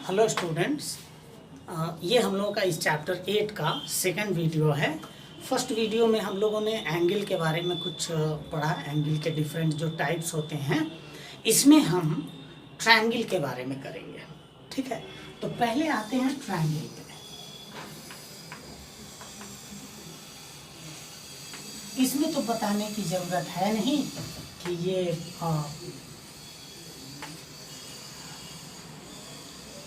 Hello students, ये हम लोगों का इस चैप्टर 8 का सेकंड वीडियो है। फर्स्ट वीडियो में हम लोगों ने एंगल के बारे में कुछ पढ़ा, एंगल के डिफरेंट जो टाइप्स होते हैं। इसमें हम ट्रायंगल के बारे में करेंगे, ठीक है। तो पहले आते हैं ट्रायंगल पे। इसमें तो बताने की ज़रूरत है नहीं कि ये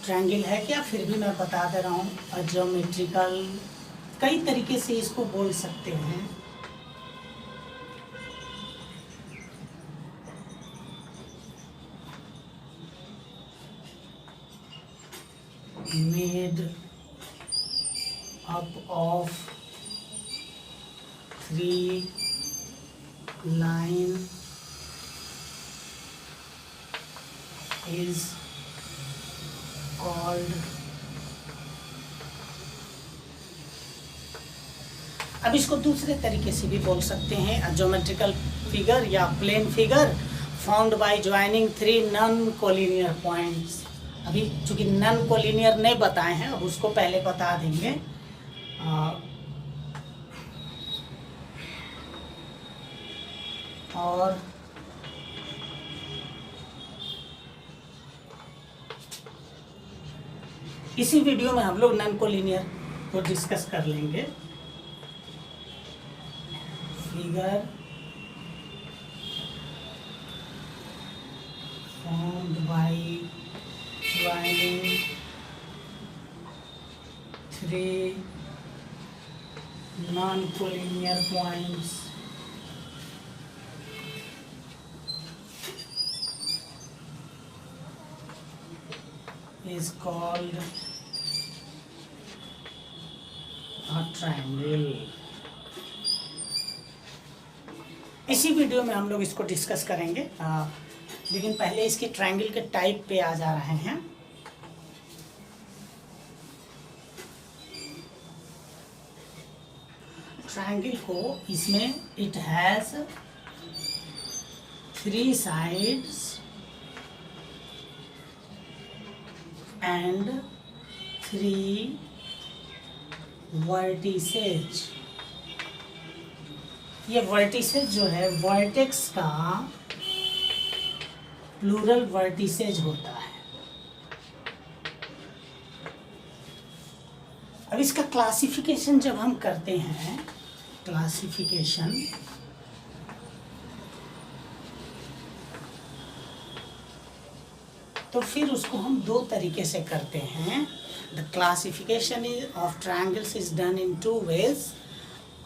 ट्रायंगल है क्या, फिर भी मैं बता दे रहा हूँ। ज्योमेट्रिकल कई तरीके से इसको बोल सकते हैं। Made up of 3 line is called. अब इसको दूसरे तरीके से भी बोल सकते हैं, ज्योमेट्रिकल फिगर या plane figure found by joining 3 non collinear points. अभी चूंकि नॉन कोलिनियर नहीं बताए हैं, अब उसको पहले बता देंगे। और इसी वीडियो में हम लोग नॉन कोलिनियर को डिस्कस कर लेंगे। Figure formed by joining 3 non-collinear points is called a triangle। इसी वीडियो में हम लोग इसको डिस्कस करेंगे, लेकिन पहले इसके ट्रायंगल के टाइप पे आ जा रहे हैं। ट्रायंगल को इसमें it has 3 sides and 3 vertices. ये वर्टिसेज जो है, वर्टेक्स का प्लूरल वर्टिसेज होता है। अब इसका क्लासिफिकेशन जब हम करते हैं, क्लासिफिकेशन तो फिर उसको हम 2 तरीके से करते हैं। The classification of triangles is done in 2 ways,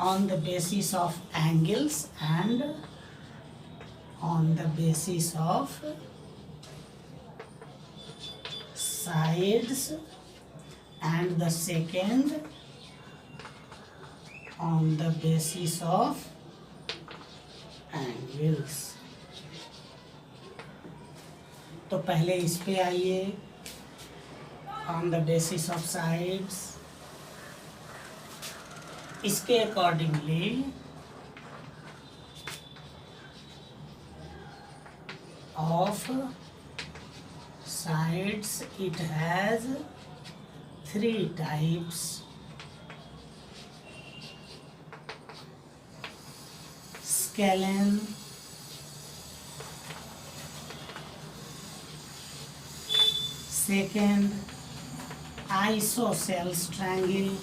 on the basis of angles and on the basis of sides, and the second on the basis of angles। तो पहले इस पे आइए, on the basis of sides। इसके accordingly of sides it has 3 types. Scalene, second isosceles triangle,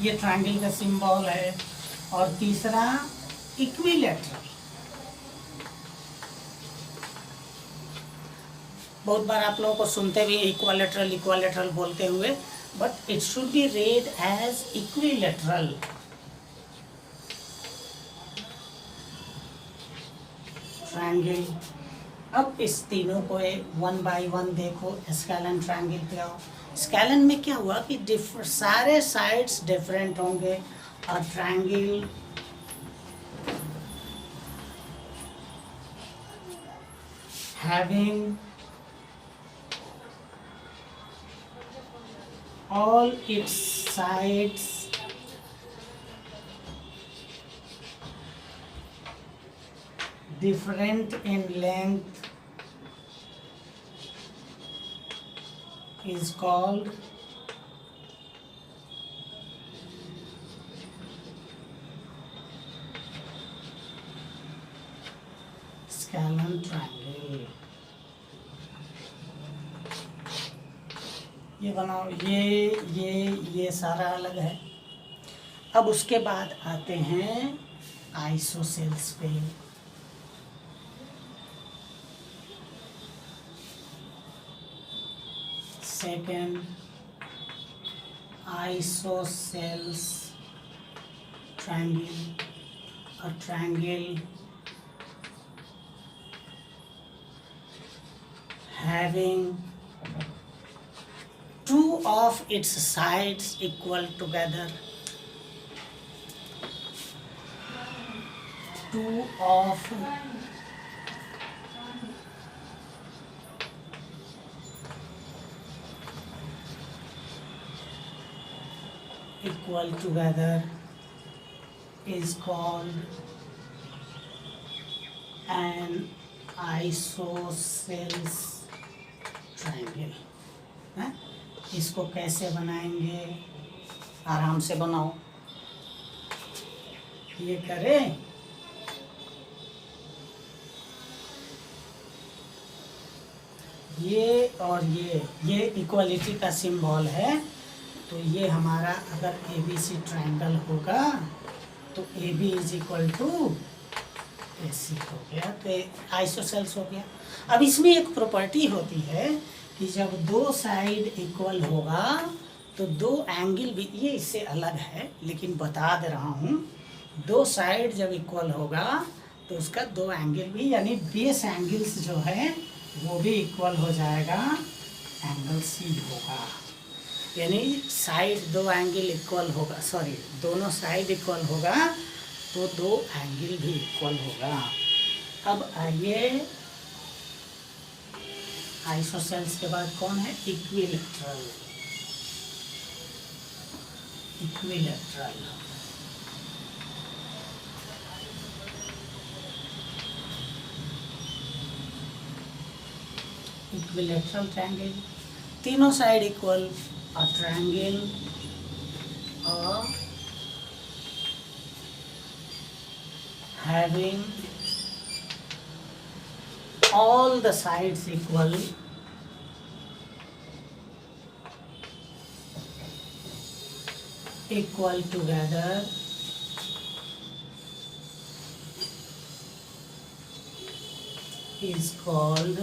ये triangle का symbol है। और तीसरा इक्विलैटरल। बहुत बार आप लोगों को सुनते भी इक्विलैटरल इक्विलैटरल बोलते हुए, but it should be read as equilateral. Triangle. अब इस तीनों को 1 by 1 देखो। स्केलन ट्रायंगल पे आओ। स्केलन में क्या हुआ कि सारे साइड्स डिफरेंट होंगे। और triangle having all its sides different in length is called scalene triangle। ये बनाओ, ये सारा अलग है। अब उसके बाद आते हैं आइसोसेल्स पे। Second, isosceles triangle, a triangle having two of its sides equal together, two of equal together is called an isosceles triangle। है? इसको कैसे बनाएंगे? आराम से बनाओ। ये करें, ये और ये इक्वलिटी का सिंबल है। तो ये हमारा अगर ABC ट्रायंगल होगा तो AB is equal to AC हो गया, तो आइसोसेल्स हो गया। अब इसमें एक प्रॉपर्टी होती है कि जब दो साइड इक्वल होगा तो दो एंगल भी, ये इससे अलग है लेकिन बता दे रहा हूँ, दो साइड जब इक्वल होगा तो उसका दो एंगल भी, यानी बेस एंगल्स जो है वो भी इक्वल हो जाएगा, एंगल C होगा। यानी साइड दो एंगल इक्वल होगा, सॉरी दोनों साइड इक्वल होगा तो दो एंगल भी इक्वल होगा। अब आइए आइसोसेल्स के बाद कौन है? इक्विलैटरल। इक्विलैटरल इक्विलैटरल ट्रायंगल, तीनों side equal, a triangle having all the sides equal together is called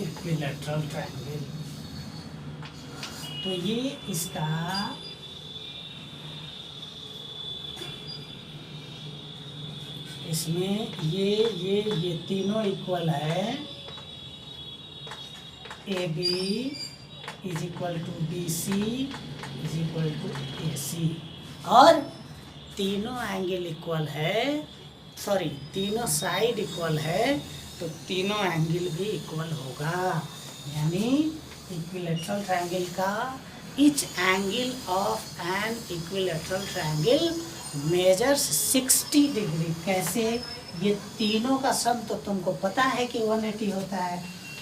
equilateral triangle. तो ये इसका इसमें ये तीनों इक्वल है। AB is equal to BC is equal to AC, और तीनों एंगल इक्वल है, सॉरी तीनों साइड इक्वल है तो तीनों एंगल भी इक्वल होगा। यानी इक्विलैटरल ट्रायंगल का each angle of an equilateral triangle measures 60 degree. कैसे? ये तीनों का सम तो तुमको पता है कि 180 होता है।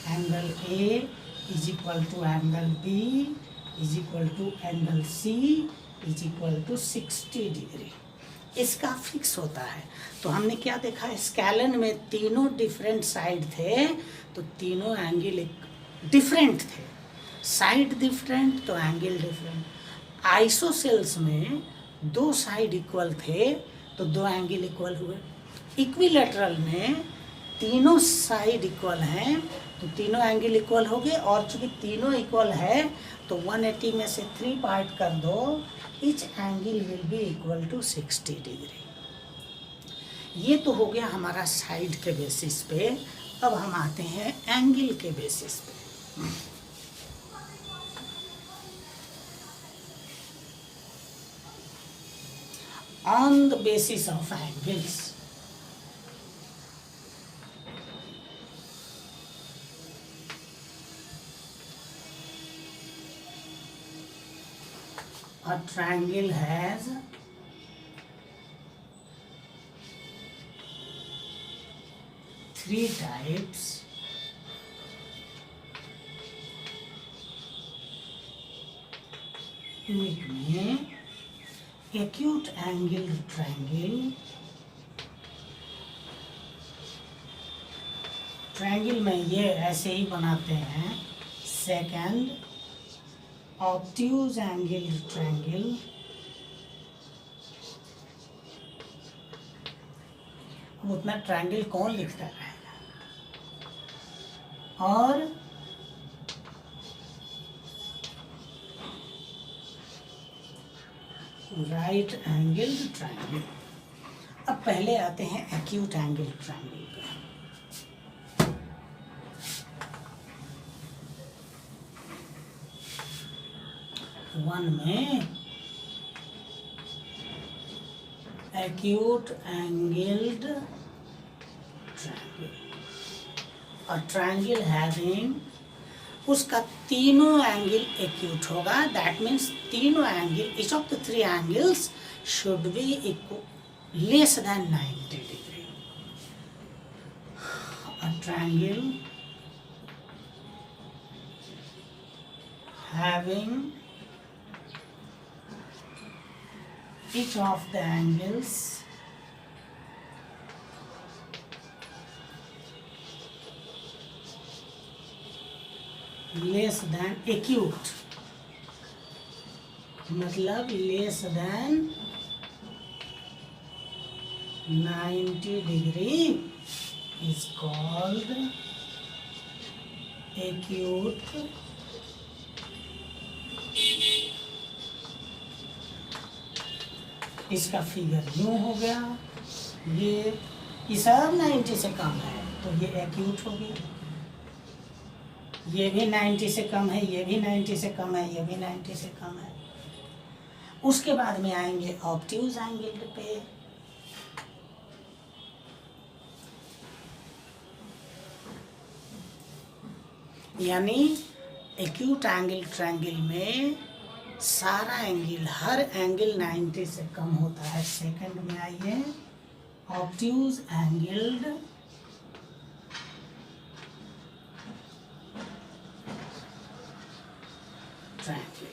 Angle A is equal to angle B is equal to angle C is equal to 60 degree, इसका फिक्स होता है। तो हमने क्या देखा, स्केलन में तीनों डिफरेंट साइड थे तो तीनों एंगल डिफरेंट थे, साइड डिफरेंट तो एंगल डिफरेंट। आइसोसेल्स में दो साइड इक्वल थे तो दो एंगल इक्वल हुए। इक्विलैटरल में तीनों साइड इक्वल हैं तो तीनों एंगल इक्वल हो गए, और चूंकि तीनों इक्वल है तो 180 में से 3 पार्ट कर दो, each angle will be equal to 60 degree. ये तो हो गया हमारा साइड के बेसिस पे। अब हम आते हैं एंगल के बेसिस पे। On the basis of angles, a triangle has three types एक में एक्यूट एंगल ट्रायंगल, ट्रायंगल में ये ऐसे ही बनाते हैं। सेकंड ऑब्ट्यूज एंगल ट्रायंगल, उतना ट्रायंगल कौन लिखता है। और राइट एंगल ट्रायंगल। अब पहले आते हैं एक्यूट एंगल ट्रायंगल पे। वन में एक्यूट एंगल्ड ट्रायंगल, और ट्रायंगल हैविंग, उसका तीनों एंगल एक्यूट होगा। दैट मीन्स तीनों angle, each of the three angles should be less than 90 degree. A triangle having each of the angles less than acute, मतलब less than 90 degree is called acute इसका figure यूँ हो गया, ये सब 90 से कम है तो ये एक्यूट हो गया। ये भी 90 से कम है, ये भी 90 से कम है, ये भी 90 से कम है। उसके बाद में आएंगे ऑब्ट्यूज एंगल पे। यानी एक्यूट एंगल ट्रायंगल में सारा एंगल, हर एंगल 90 से कम होता है। सेकंड में आइए obtuse angled triangle.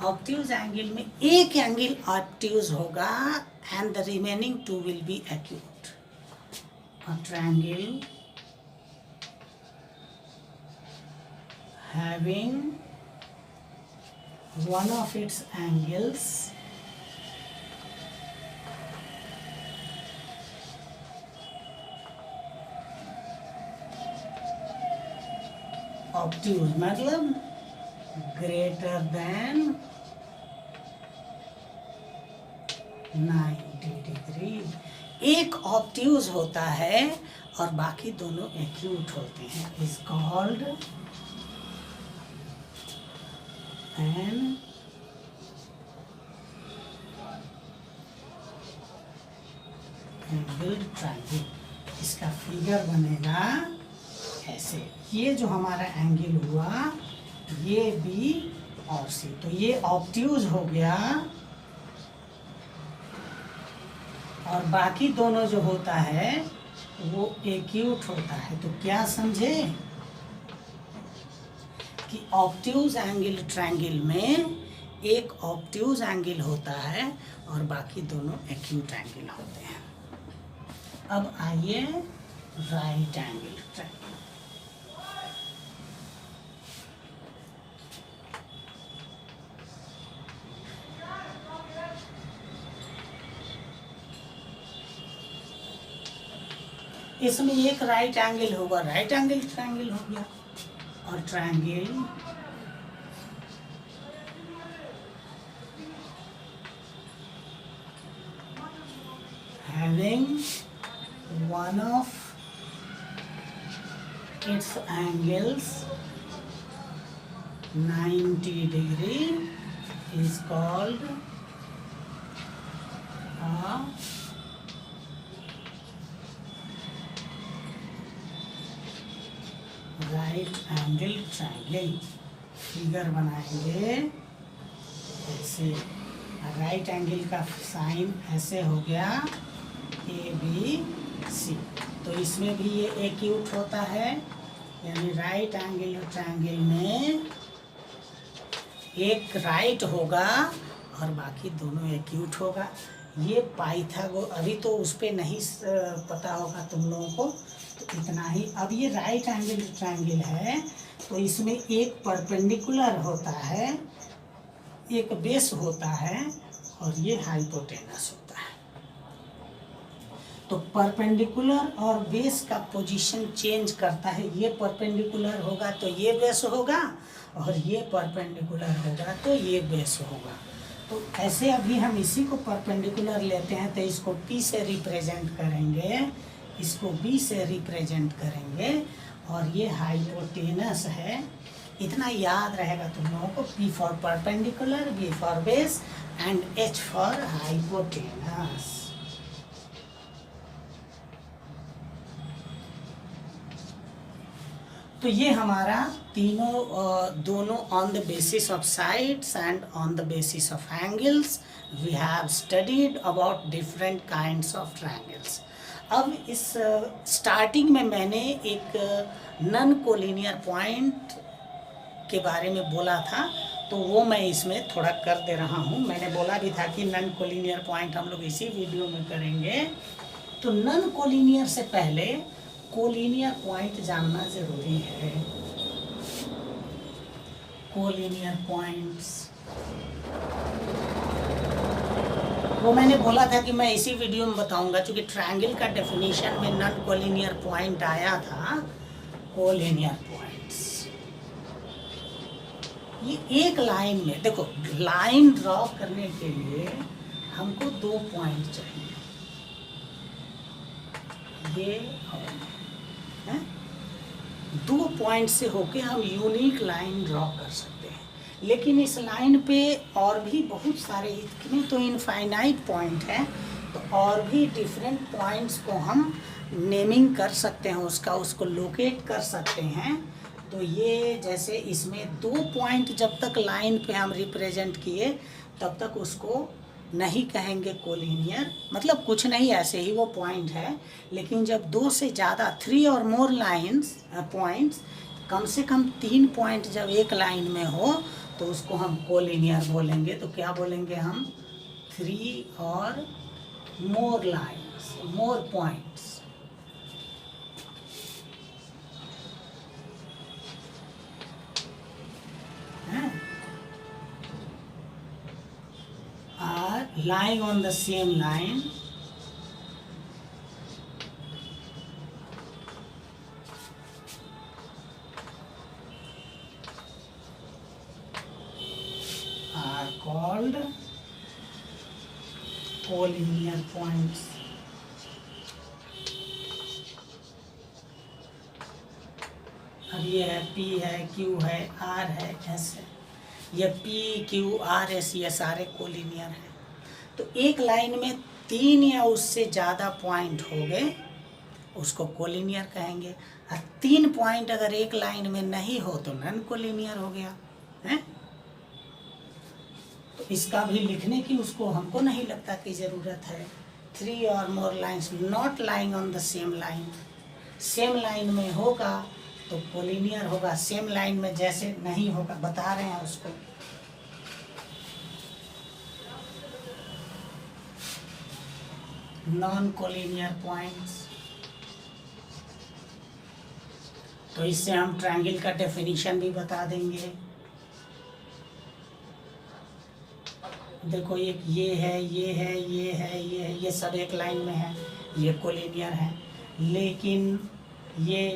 Obtuse angle में एक एंगल ऑब्ट्यूज होगा and the remaining two will be acute. A triangle having one of its angles obtuse, मतलब greater than 90 डिग्री। एक ऑब्ट्यूज होता है और बाकी दोनों एक्यूट होते हैं। Is called an angled triangle. इसका फिगर बनेगा ऐसे। ये जो हमारा एंगल हुआ ये बी और सी, तो ये ऑब्ट्यूज हो गया और बाकी दोनों जो होता है वो एक्यूट होता है। तो क्या समझे कि ऑब्ट्यूज एंगल ट्रायंगल में एक ऑब्ट्यूज एंगल होता है और बाकी दोनों एक्यूट एंगल होते हैं। अब आइए राइट एंगल ट्रायंगल। इसमें एक राइट एंगल होगा, राइट एंगल ट्रायंगल हो गया। और triangle having one of its angles 90 degree is called a right angle triangle. Figure बनाएंगे ऐसे। राइट एंगल का साइन ऐसे हो गया ए बी सी। तो इसमें भी ये एक्यूट होता है, यानी राइट एंगल ट्रायंगल में एक राइट होगा और बाकी दोनों एक्यूट होगा। ये अभी तो उस पर नहीं पता होगा तुम लोगों को, तो इतना ही। अब ये राइट एंगल ट्रायंगल है, तो इसमें एक परपेंडिकुलर होता है, एक बेस होता है और ये हाइपोटेनस होता है। तो परपेंडिकुलर और बेस का पोजीशन चेंज करता है। ये परपेंडिकुलर होगा तो ये बेस होगा, और ये परपेंडिकुलर होगा तो ये बेस होगा। तो ऐसे अभी हम इसी को परपेंडिकुलर लेते हैं, तो इसको P से रिप्रेजेंट करेंगे, इसको B से रिप्रेजेंट करेंगे, और ये हाइपोटेनस है। इतना याद रहेगा तुम लोगों को, P for perpendicular, B for base and H for hypotenuse. तो ये हमारा दोनों on the basis of sides and on the basis of angles we have studied about different kinds of triangles. अब इस स्टार्टिंग में मैंने एक नॉन कोलिनियर पॉइंट के बारे में बोला था, तो वो मैं इसमें थोड़ा कर दे रहा हूँ। मैंने बोला भी था कि नॉन कोलिनियर पॉइंट हम लोग इसी वीडियो में करेंगे। तो नॉन कोलिनियर से पहले कोलिनियर पॉइंट जानना जरूरी है। कोलिनियर पॉइंट्स वो मैंने बोला था कि मैं इसी वीडियो में बताऊंगा, क्योंकि ट्रायंगल का डेफिनेशन में नॉन कोलिनियर पॉइंट आया था। कोलिनियर पॉइंट्स ये एक लाइन में, देखो लाइन ड्रॉ करने के लिए हमको 2 पॉइंट चाहिए, ये और है? 2 पॉइंट से होके हम यूनिक लाइन ड्रॉ कर सकते हैं। लेकिन इस लाइन पे और भी बहुत सारे, इतने तो इनफाइनाइट पॉइंट हैं, तो और भी डिफरेंट पॉइंट्स को हम नेमिंग कर सकते हैं, उसको लोकेट कर सकते हैं। तो ये जैसे इसमें 2 पॉइंट जब तक लाइन पे हम रिप्रेजेंट किए तब तक उसको नहीं कहेंगे कोलिनियर, मतलब कुछ नहीं, ऐसे ही वो पॉइंट है। लेकिन जब 2 से ज़्यादा 3 और मोर लाइन्स पॉइंट्स, कम से कम 3 पॉइंट जब एक लाइन में हो तो उसको हम कोलिनियर बोलेंगे। तो क्या बोलेंगे हम? 3 और more lines, more points. Are lying on the same line are called collinear points. अब ये है P है, Q है, R है, S है। ये P, Q, R, S ये सारे कोलिनियर हैं। तो एक लाइन में 3 या उससे ज़्यादा पॉइंट हो गए उसको कोलिनियर कहेंगे। और 3 पॉइंट अगर एक लाइन में नहीं हो तो नॉन कोलिनियर हो गया है। तो इसका भी लिखने की उसको हमको नहीं लगता कि ज़रूरत है। 3 और more lines not lying on the same line, same line में होगा तो कोलिनियर होगा, सेम लाइन में जैसे नहीं होगा, बता रहे हैं उसको। Non collinear points. तो इससे हम ट्रायंगल का डेफिनेशन भी बता देंगे। देखो एक ये है, ये है, ये है, ये है, ये सब एक लाइन में है, ये कोलिनियर है। लेकिन ये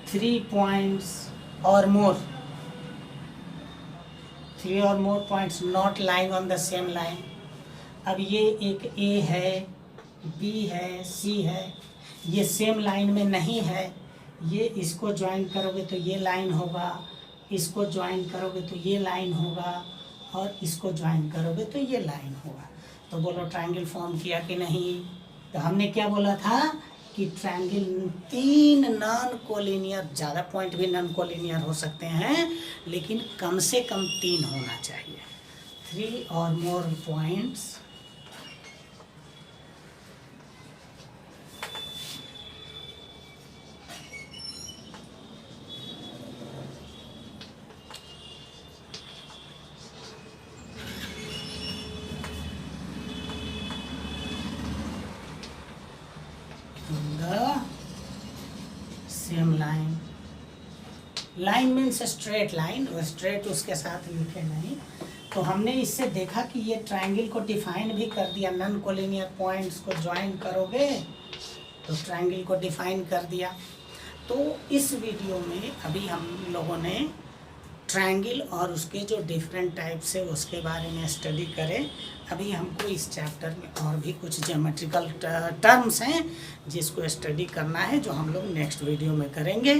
3 पॉइंट्स और मोर, 3 और more points not lying on the same line. अब ये एक A है, B है, C है, ये सेम लाइन में नहीं है। ये इसको ज्वाइन करोगे तो ये लाइन होगा, इसको ज्वाइन करोगे तो ये लाइन होगा, और इसको ज्वाइन करोगे तो ये लाइन होगा। तो बोलो ट्रायंगल फॉर्म किया कि नहीं? तो हमने क्या बोला था कि ट्रायंगल 3 नॉन कोलिनियर, ज़्यादा पॉइंट भी नॉन कोलिनियर हो सकते हैं, लेकिन कम से कम 3 होना चाहिए। 3 और more points line means straight line, straight उसके साथ लिखे नहीं। तो हमने इससे देखा कि ये ट्रायंगल को डिफाइन भी कर दिया, नॉन कोलिनियर पॉइंट्स को ज्वाइन करोगे तो ट्रायंगल को डिफाइन कर दिया। तो इस वीडियो में अभी हम लोगों ने ट्रायंगल और उसके जो डिफरेंट टाइप्स है उसके बारे में स्टडी करें। अभी हमको इस चैप्टर में और भी कुछ ज्योमेट्रिकल टर्म्स हैं जिसको स्टडी करना है, जो हम लोग नेक्स्ट वीडियो में करेंगे।